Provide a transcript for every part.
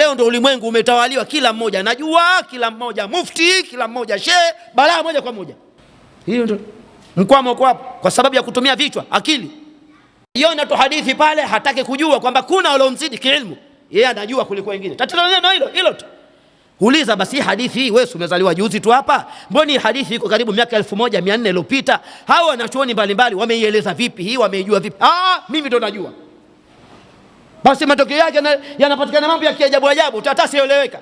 leo ndio ulimwengu umetawaliwa, kila mmoja najua, kila mmoja mufti, kila mmoja shehe, balaa moja kwa moja. Hiyo ndio mkwamo kwa hapo, kwa sababu ya kutumia vichwa, akili. Yona tu hadithi pale, hataki kujua kwamba kuna waliomzidi kiilmu, yeye anajua kuliko wengine. Tatizo neno hilo tu. Uliza basi hadithi hii, wewe umezaliwa juzi tu hapa, mbona hadithi iko karibu miaka 1400 iliyopita? Hao wanachuoni mbalimbali wameieleza vipi hii, wameijua vipi? Mimi ndo najua. Basi matokeo yake yanapatikana mambo ya kiajabu ajabu, tatasieleweka.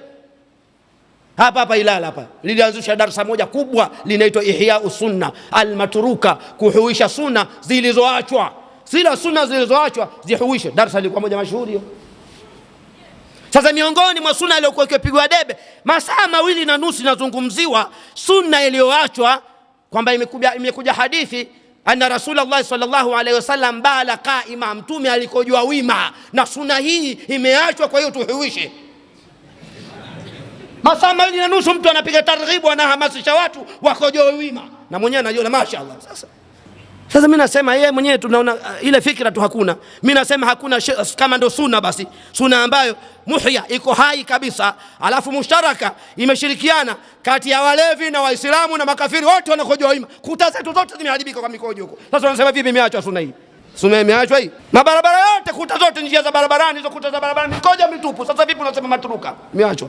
Hapa Ilala hapa lilianzisha darasa moja kubwa linaitwa Ihya Sunna al-Matruka, kuhuisha sunna zilizoachwa. Sila sunna zilizoachwa zihuishe. Darasa lilikuwa moja mashuhuri hiyo. Sasa miongoni mwa sunna iliyokuwa ikipigwa debe, masaa 2.5 inazungumziwa sunna iliyoachwa, kwamba imekuja hadithi anna Rasulullah sallallahu alaihi wasallam bala qaima, mtume alikojua wima, na sunna hii imeachwa, kwa hiyo tuhuishe. Masaa 2.5 mtu anapiga targhibu, anahamasisha watu wakojoe wima, na mwenyewe anajua mashaallah. Sasa mimi nasema yeye mwenyewe tunaona ile fikra tu hakuna. Mimi nasema hakuna kama ndo sunna, basi sunna ambayo muhya iko hai kabisa, alafu mushtaraka imeshirikiana kati ya walevi na waislamu na makafiri, wote wanakojoa wima. Kuta zetu zote zimeharibika kwa mikojo huko. Sasa wanasema vipi imeachwa sunna hii? Sunna imeachwa hii. Mabarabara yote, kuta zote, njia za barabarani, hizo kuta za barabarani mikojo mitupu. Sasa vipi unasema matruka? Imeachwa.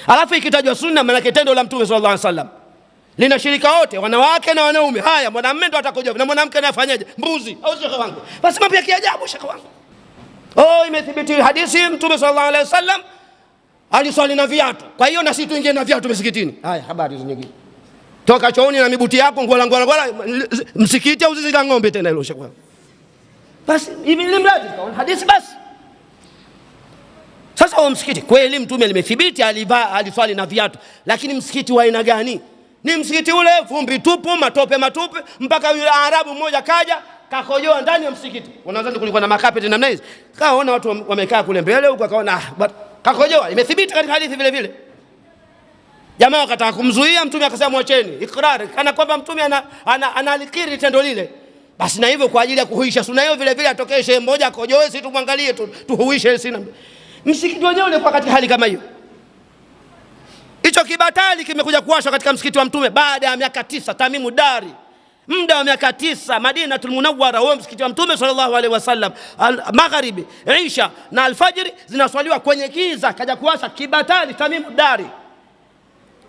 Alafu ikitajwa sunna, maana tendo la Mtume sallallahu alaihi wasallam linashirika wote, wanawake na wanaume. Haya, mwanamume ndo atakojoa na mwanamke anafanyaje? Mbuzi au shekhe wangu? Basi mambo ya kiajabu shekhe wangu. Imethibiti hadithi, Mtume sallallahu alaihi wasallam aliswali na viatu, kwa hiyo na sisi tuingie na viatu msikitini. Haya, habari hizo nyingine. Toka chooni na mibuti yako ngola msikiti au zizi la ng'ombe tena hilo shekhe wangu. Basi hivi ni mradi kwa hadithi basi. Sasa wa msikiti kweli Mtume limethibiti aliswali na viatu, lakini msikiti wa aina gani? Ni msikiti ule vumbi tupu, matope matupu, mpaka yule Arabu mmoja kaja kakojoa ndani ya msikiti. Unadhani kulikuwa na makapeti namna hizi? Kaona watu wamekaa kule mbele huko, akaona kakojoa. Imethibiti katika hadithi vile vile. Jamaa wakataka kumzuia Mtume, akasema mwacheni, ikrari, kana kwamba Mtume analikiri tendo lile. Basi na hivyo kwa ajili ya kuhuisha sunna hiyo vile vile atokee shehe mmoja akojoe, sisi tumwangalie tuhuishe sina. Msikiti wenyewe ulikuwa katika hali kama hiyo. Hicho kibatali kimekuja kuwashwa katika msikiti wa Mtume baada ya miaka 9, Tamimu Dari. Muda wa miaka 9 Madinatul Munawwara, huo msikiti wa Mtume sallallahu alaihi wasallam, magharibi, isha na alfajiri zinaswaliwa kwenye giza, kaja kuwasha kibatali Tamimu Dari.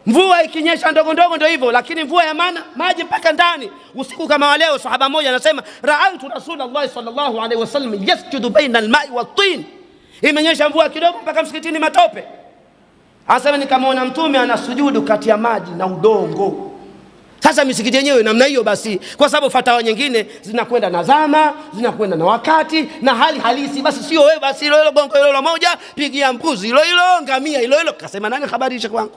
Mvua ikinyesha ndogo ndogo ndio hivyo, lakini mvua ya maji mpaka ndani. Usiku kama wa leo, sahaba mmoja anasema ra'aytu Rasulullah sallallahu alaihi wasallam yasjudu baina al-ma'i wat-tin. Imenyesha mvua kidogo mpaka msikitini matope. Asema nikamwona Mtume anasujudu kati ya maji na udongo. Sasa misikiti yenyewe namna hiyo basi, kwa sababu fatawa nyingine zinakwenda na zama, zinakwenda na wakati na hali halisi. Basi sio wewe basi hilo bongo hilo moja, pigia mbuzi hilo ngamia hilo. Kasema nani habarisha kwangu?